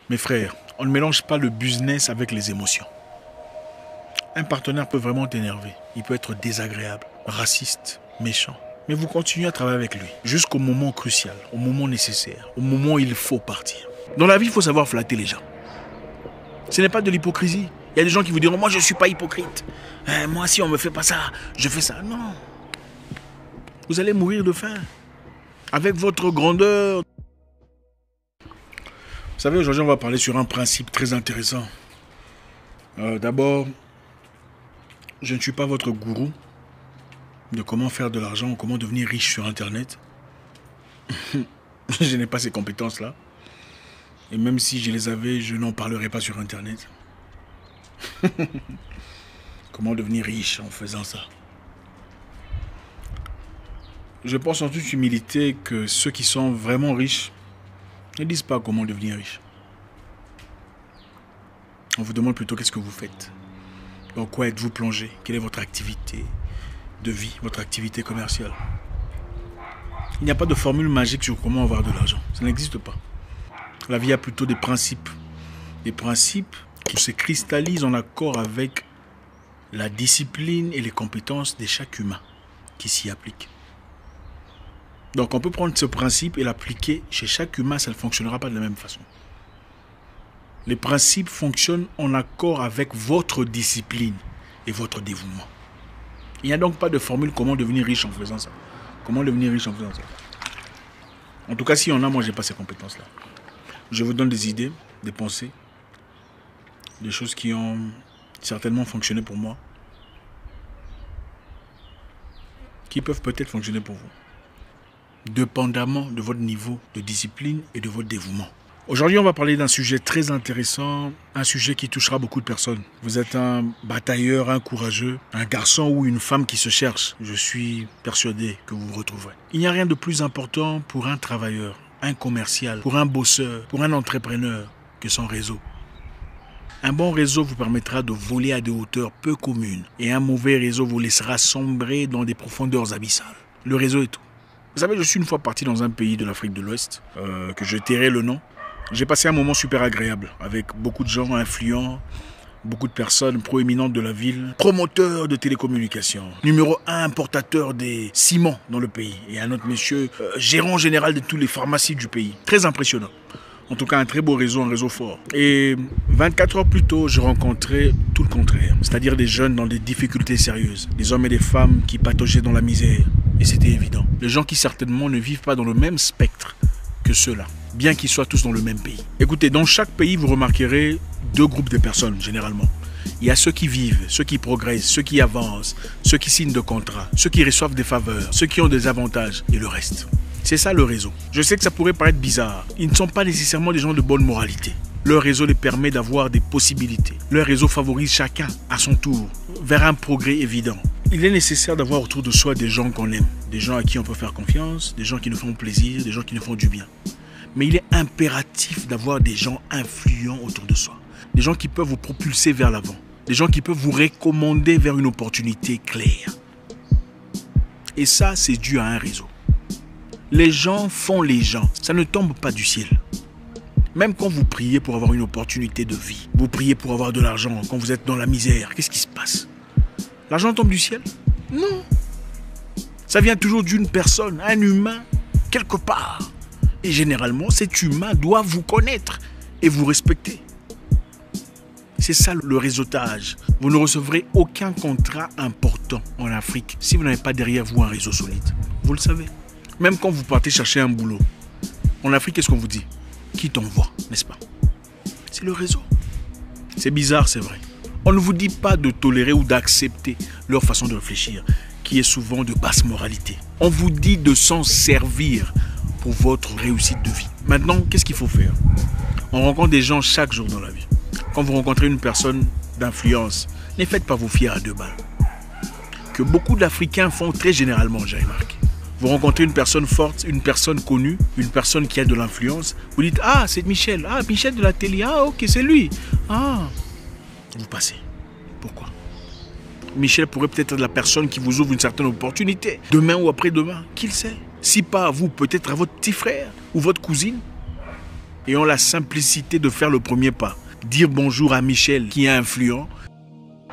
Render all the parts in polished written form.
Mes frères, on ne mélange pas le business avec les émotions. Un partenaire peut vraiment t'énerver. Il peut être désagréable, raciste, méchant. Mais vous continuez à travailler avec lui jusqu'au moment crucial, au moment nécessaire, au moment où il faut partir. Dans la vie, il faut savoir flatter les gens. Ce n'est pas de l'hypocrisie. Il y a des gens qui vous diront, moi je ne suis pas hypocrite. Moi si on ne me fait pas ça, je fais ça. Non. Vous allez mourir de faim. Avec votre grandeur. Vous savez, aujourd'hui on va parler sur un principe très intéressant. D'abord, je ne suis pas votre gourou de comment faire de l'argent ou comment devenir riche sur Internet. Je n'ai pas ces compétences-là. Et même si je les avais, je n'en parlerai pas sur Internet. Comment devenir riche en faisant ça? Je pense en toute humilité que ceux qui sont vraiment riches ne disent pas comment devenir riche. On vous demande plutôt qu'est-ce que vous faites. Dans quoi êtes-vous plongé? Quelle est votre activité de vie, votre activité commerciale? Il n'y a pas de formule magique sur comment avoir de l'argent. Ça n'existe pas. La vie a plutôt des principes. Des principes qui se cristallisent en accord avec la discipline et les compétences de chaque humain qui s'y applique. Donc on peut prendre ce principe et l'appliquer chez chaque humain, ça ne fonctionnera pas de la même façon. Les principes fonctionnent en accord avec votre discipline et votre dévouement. Il n'y a donc pas de formule comment devenir riche en faisant ça. Comment devenir riche en faisant ça. En tout cas, si on a, moi, je n'ai pas ces compétences-là. Je vous donne des idées, des pensées, des choses qui ont certainement fonctionné pour moi, qui peuvent peut-être fonctionner pour vous, dépendamment de votre niveau de discipline et de votre dévouement. Aujourd'hui, on va parler d'un sujet très intéressant, un sujet qui touchera beaucoup de personnes. Vous êtes un batailleur, un courageux, un garçon ou une femme qui se cherche. Je suis persuadé que vous vous retrouverez. Il n'y a rien de plus important pour un travailleur, un commercial, pour un bosseur, pour un entrepreneur que son réseau. Un bon réseau vous permettra de voler à des hauteurs peu communes et un mauvais réseau vous laissera sombrer dans des profondeurs abyssales. Le réseau est tout. Vous savez, je suis une fois parti dans un pays de l'Afrique de l'Ouest, que je tairai le nom. J'ai passé un moment super agréable avec beaucoup de gens influents, beaucoup de personnes proéminentes de la ville, promoteurs de télécommunications, numéro 1 importateur des ciments dans le pays et un autre monsieur, gérant général de toutes les pharmacies du pays. Très impressionnant. En tout cas, un très beau réseau, un réseau fort. Et 24 heures plus tôt, je rencontrais tout le contraire. C'est-à-dire des jeunes dans des difficultés sérieuses. Des hommes et des femmes qui pataugeaient dans la misère. Et c'était évident. Des gens qui certainement ne vivent pas dans le même spectre que ceux-là, bien qu'ils soient tous dans le même pays. Écoutez, dans chaque pays, vous remarquerez deux groupes de personnes, généralement. Il y a ceux qui vivent, ceux qui progressent, ceux qui avancent, ceux qui signent de contrats, ceux qui reçoivent des faveurs, ceux qui ont des avantages et le reste. C'est ça le réseau. Je sais que ça pourrait paraître bizarre. Ils ne sont pas nécessairement des gens de bonne moralité. Leur réseau les permet d'avoir des possibilités. Leur réseau favorise chacun, à son tour, vers un progrès évident. Il est nécessaire d'avoir autour de soi des gens qu'on aime, des gens à qui on peut faire confiance, des gens qui nous font plaisir, des gens qui nous font du bien. Mais il est impératif d'avoir des gens influents autour de soi. Des gens qui peuvent vous propulser vers l'avant. Des gens qui peuvent vous recommander vers une opportunité claire. Et ça, c'est dû à un réseau. Les gens font les gens. Ça ne tombe pas du ciel. Même quand vous priez pour avoir une opportunité de vie, vous priez pour avoir de l'argent, quand vous êtes dans la misère, qu'est-ce qui se passe? L'argent tombe du ciel? Non. Ça vient toujours d'une personne, un humain, quelque part. Et généralement, cet humain doit vous connaître et vous respecter. C'est ça le réseautage. Vous ne recevrez aucun contrat important en Afrique si vous n'avez pas derrière vous un réseau solide. Vous le savez. Même quand vous partez chercher un boulot, en Afrique, qu'est-ce qu'on vous dit? Qui t'envoie, n'est-ce pas? C'est le réseau. C'est bizarre, c'est vrai. On ne vous dit pas de tolérer ou d'accepter leur façon de réfléchir, qui est souvent de basse moralité. On vous dit de s'en servir pour votre réussite de vie. Maintenant, qu'est-ce qu'il faut faire? On rencontre des gens chaque jour dans la vie. Quand vous rencontrez une personne d'influence, ne faites pas vous fier à deux balles. Que beaucoup d'Africains font très généralement, j'ai remarqué. Vous rencontrez une personne forte, une personne connue, une personne qui a de l'influence. Vous dites, ah, c'est Michel. Ah, Michel de la télé. Ah, ok, c'est lui. Ah. Vous passez. Pourquoi? Michel pourrait peut-être être la personne qui vous ouvre une certaine opportunité. Demain ou après-demain. Qui le sait? Si pas à vous, peut-être à votre petit frère ou votre cousine. et ont la simplicité de faire le premier pas. Dire bonjour à Michel qui est influent.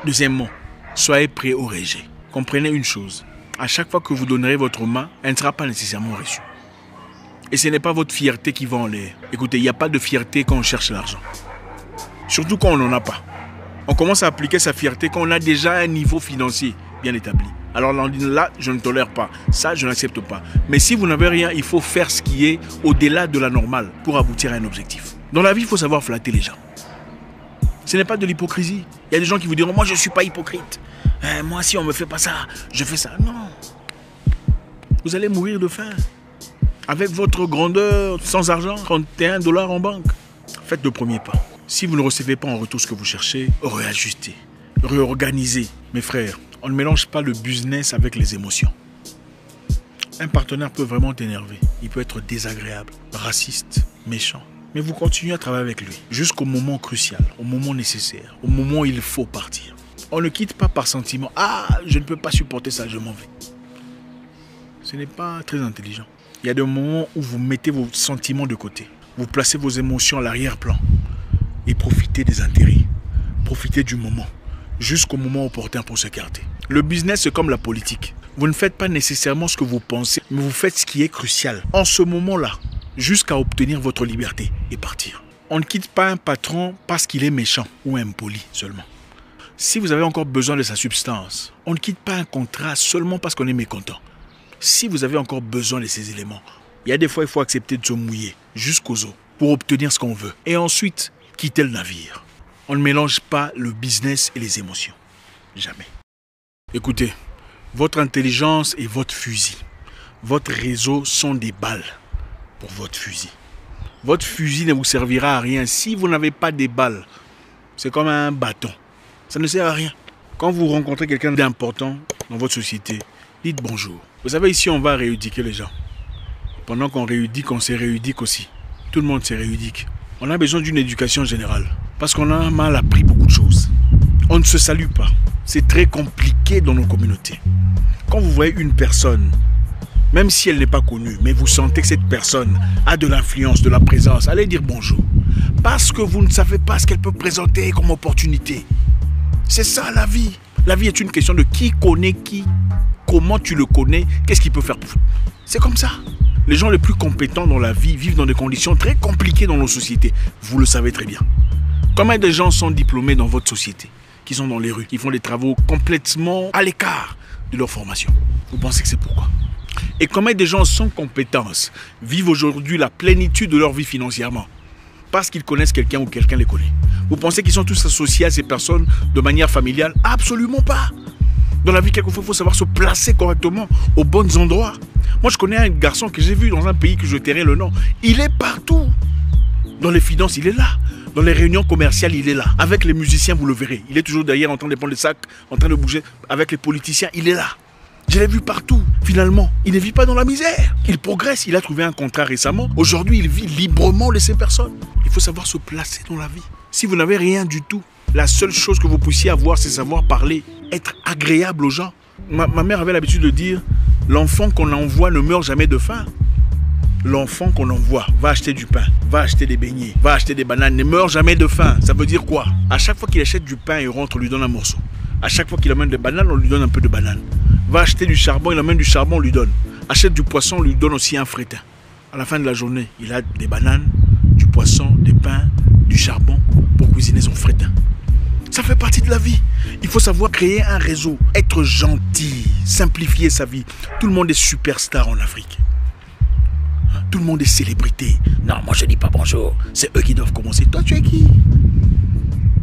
Deuxièmement, soyez prêts au rejet. Comprenez une chose, à chaque fois que vous donnerez votre main, elle ne sera pas nécessairement reçue. Et ce n'est pas votre fierté qui va en l'air. Écoutez, il n'y a pas de fierté quand on cherche l'argent. Surtout quand on n'en a pas. On commence à appliquer sa fierté quand on a déjà un niveau financier bien établi. Alors là, je ne tolère pas. Ça, je n'accepte pas. Mais si vous n'avez rien, il faut faire ce qui est au-delà de la normale pour aboutir à un objectif. Dans la vie, il faut savoir flatter les gens. Ce n'est pas de l'hypocrisie. Il y a des gens qui vous diront, moi je ne suis pas hypocrite. Moi si on ne me fait pas ça, je fais ça. Non. Vous allez mourir de faim. Avec votre grandeur, sans argent, 31 $ en banque. Faites le premier pas. Si vous ne recevez pas en retour ce que vous cherchez, réajustez, réorganisez. Mes frères, on ne mélange pas le business avec les émotions. Un partenaire peut vraiment t'énerver. Il peut être désagréable, raciste, méchant. Mais vous continuez à travailler avec lui jusqu'au moment crucial, au moment nécessaire, au moment où il faut partir. On ne quitte pas par sentiment. Ah, je ne peux pas supporter ça, je m'en vais. Ce n'est pas très intelligent. Il y a des moments où vous mettez vos sentiments de côté. Vous placez vos émotions à l'arrière-plan et profitez des intérêts. Profitez du moment, jusqu'au moment opportun pour s'écarter. Le business, c'est comme la politique. Vous ne faites pas nécessairement ce que vous pensez, mais vous faites ce qui est crucial. En ce moment-là, jusqu'à obtenir votre liberté et partir. On ne quitte pas un patron parce qu'il est méchant ou impoli seulement. Si vous avez encore besoin de sa substance, on ne quitte pas un contrat seulement parce qu'on est mécontent. Si vous avez encore besoin de ces éléments, il y a des fois il faut accepter de se mouiller jusqu'aux os pour obtenir ce qu'on veut. Et ensuite, quitter le navire. On ne mélange pas le business et les émotions. Jamais. Écoutez, votre intelligence est votre fusil. Votre réseau sont des balles pour votre fusil. Votre fusil ne vous servira à rien si vous n'avez pas des balles. C'est comme un bâton. Ça ne sert à rien. Quand vous rencontrez quelqu'un d'important dans votre société, dites bonjour. Vous savez, ici, on va rééduquer les gens. Pendant qu'on rééduque, on se rééduque aussi. Tout le monde se rééduque. On a besoin d'une éducation générale. Parce qu'on a mal appris beaucoup de choses. On ne se salue pas. C'est très compliqué dans nos communautés. Quand vous voyez une personne, même si elle n'est pas connue, mais vous sentez que cette personne a de l'influence, de la présence, allez dire bonjour. Parce que vous ne savez pas ce qu'elle peut présenter comme opportunité. C'est ça la vie. La vie est une question de qui connaît qui, comment tu le connais, qu'est-ce qu'il peut faire pour vous. C'est comme ça. Les gens les plus compétents dans la vie vivent dans des conditions très compliquées dans nos sociétés. Vous le savez très bien. Combien de gens sont diplômés dans votre société, qui sont dans les rues, qui font des travaux complètement à l'écart de leur formation? Vous pensez que c'est pourquoi? Et combien de gens sans compétences vivent aujourd'hui la plénitude de leur vie financièrement? Parce qu'ils connaissent quelqu'un ou quelqu'un les connaît. Vous pensez qu'ils sont tous associés à ces personnes de manière familiale? Absolument pas. Dans la vie, quelquefois, il faut savoir se placer correctement aux bons endroits. Moi, je connais un garçon que j'ai vu dans un pays que je tairai le nom. Il est partout. Dans les finances, il est là. Dans les réunions commerciales, il est là. Avec les musiciens, vous le verrez. Il est toujours derrière en train de prendre les sacs, en train de bouger. Avec les politiciens, il est là. Je l'ai vu partout. Finalement, il ne vit pas dans la misère. Il progresse. Il a trouvé un contrat récemment. Aujourd'hui, il vit librement de ces personnes. Il faut savoir se placer dans la vie. Si vous n'avez rien du tout, la seule chose que vous puissiez avoir, c'est savoir parler, être agréable aux gens. Ma mère avait l'habitude de dire, l'enfant qu'on envoie ne meurt jamais de faim. L'enfant qu'on envoie va acheter du pain, va acheter des beignets, va acheter des bananes, ne meurt jamais de faim. Ça veut dire quoi? À chaque fois qu'il achète du pain, il rentre, on lui donne un morceau. À chaque fois qu'il amène des bananes, on lui donne un peu de bananes. Va acheter du charbon, il amène du charbon, on lui donne. Achète du poisson, on lui donne aussi un frétin. À la fin de la journée, il a des bananes, du poisson, des pains, du charbon pour cuisiner son frétin. Ça fait partie de la vie. Il faut savoir créer un réseau, être gentil, simplifier sa vie. Tout le monde est superstar en Afrique. Tout le monde est célébrité. Non, moi je dis pas bonjour. C'est eux qui doivent commencer. Toi, tu es qui?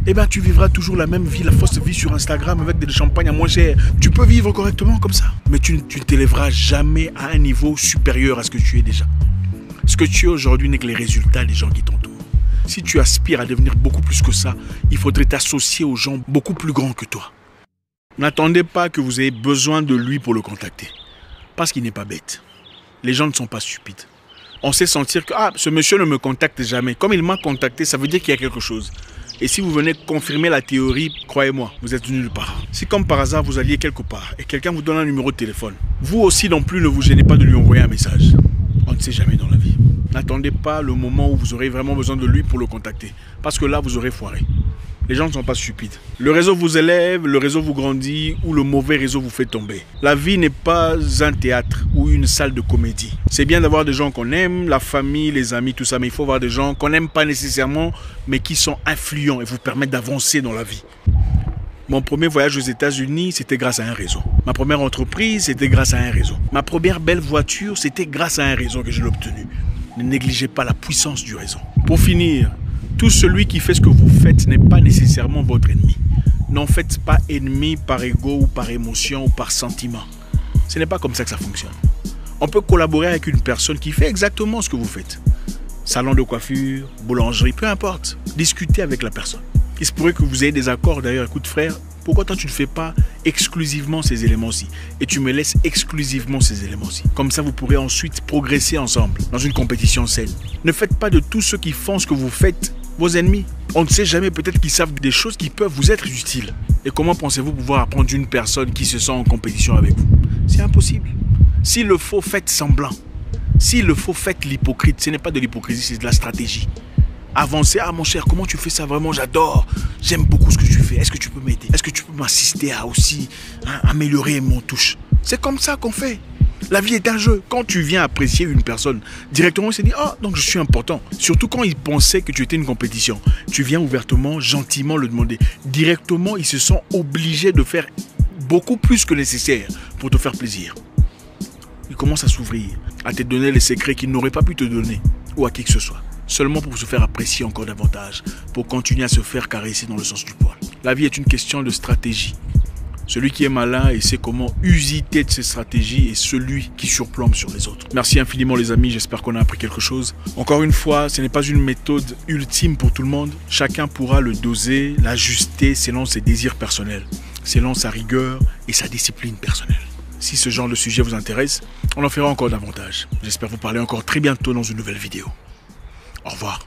Eh bien, tu vivras toujours la même vie, la fausse vie sur Instagram avec des champagnes à moins cher. Tu peux vivre correctement comme ça. Mais tu ne t'élèveras jamais à un niveau supérieur à ce que tu es déjà. Ce que tu es aujourd'hui n'est que les résultats des gens qui t'entourent. Si tu aspires à devenir beaucoup plus que ça, il faudrait t'associer aux gens beaucoup plus grands que toi. N'attendez pas que vous ayez besoin de lui pour le contacter. Parce qu'il n'est pas bête. Les gens ne sont pas stupides. On sait sentir que ce monsieur ne me contacte jamais. Comme il m'a contacté, ça veut dire qu'il y a quelque chose. Et si vous venez confirmer la théorie, croyez-moi, vous êtes nulle part. Si comme par hasard vous alliez quelque part et quelqu'un vous donne un numéro de téléphone, vous aussi non plus ne vous gênez pas de lui envoyer un message. On ne sait jamais dans la vie. N'attendez pas le moment où vous aurez vraiment besoin de lui pour le contacter. Parce que là, vous aurez foiré. Les gens ne sont pas stupides. Le réseau vous élève, le réseau vous grandit ou le mauvais réseau vous fait tomber. La vie n'est pas un théâtre ou une salle de comédie. C'est bien d'avoir des gens qu'on aime, la famille, les amis, tout ça, mais il faut avoir des gens qu'on n'aime pas nécessairement, mais qui sont influents et vous permettent d'avancer dans la vie. Mon premier voyage aux États-Unis, c'était grâce à un réseau. Ma première entreprise, c'était grâce à un réseau. Ma première belle voiture, c'était grâce à un réseau que je l'ai obtenu. Ne négligez pas la puissance du réseau. Pour finir, tout celui qui fait ce que vous faites n'est pas nécessairement votre ennemi. N'en faites pas ennemi par ego ou par émotion ou par sentiment. Ce n'est pas comme ça que ça fonctionne. On peut collaborer avec une personne qui fait exactement ce que vous faites. Salon de coiffure, boulangerie, peu importe. Discutez avec la personne. Il se pourrait que vous ayez des accords. D'ailleurs, écoute frère, pourquoi toi tu ne fais pas exclusivement ces éléments-ci et tu me laisses exclusivement ces éléments-ci. Comme ça, vous pourrez ensuite progresser ensemble dans une compétition saine. Ne faites pas de tous ceux qui font ce que vous faites vos ennemis. On ne sait jamais, peut-être qu'ils savent des choses qui peuvent vous être utiles. Et comment pensez-vous pouvoir apprendre d'une personne qui se sent en compétition avec vous? C'est impossible. S'il le faut, faites semblant. S'il le faut, faites l'hypocrite. Ce n'est pas de l'hypocrisie, c'est de la stratégie. Avancez. Ah mon cher, comment tu fais ça vraiment? J'adore. J'aime beaucoup ce que tu fais. Est-ce que tu peux m'aider? Est-ce que tu peux m'assister à aussi améliorer mon touche? C'est comme ça qu'on fait. La vie est un jeu. Quand tu viens apprécier une personne, directement il se dit « Ah, donc je suis important ». Surtout quand il pensait que tu étais une compétition. Tu viens ouvertement, gentiment le demander. Directement, ils se sont obligés de faire beaucoup plus que nécessaire pour te faire plaisir. Il commence à s'ouvrir, à te donner les secrets qu'il n'aurait pas pu te donner ou à qui que ce soit. Seulement pour se faire apprécier encore davantage, pour continuer à se faire caresser dans le sens du poil. La vie est une question de stratégie. Celui qui est malin et sait comment usiter de ses stratégies est celui qui surplombe sur les autres. Merci infiniment les amis, j'espère qu'on a appris quelque chose. Encore une fois, ce n'est pas une méthode ultime pour tout le monde. Chacun pourra le doser, l'ajuster selon ses désirs personnels, selon sa rigueur et sa discipline personnelle. Si ce genre de sujet vous intéresse, on en fera encore davantage. J'espère vous parler encore très bientôt dans une nouvelle vidéo. Au revoir.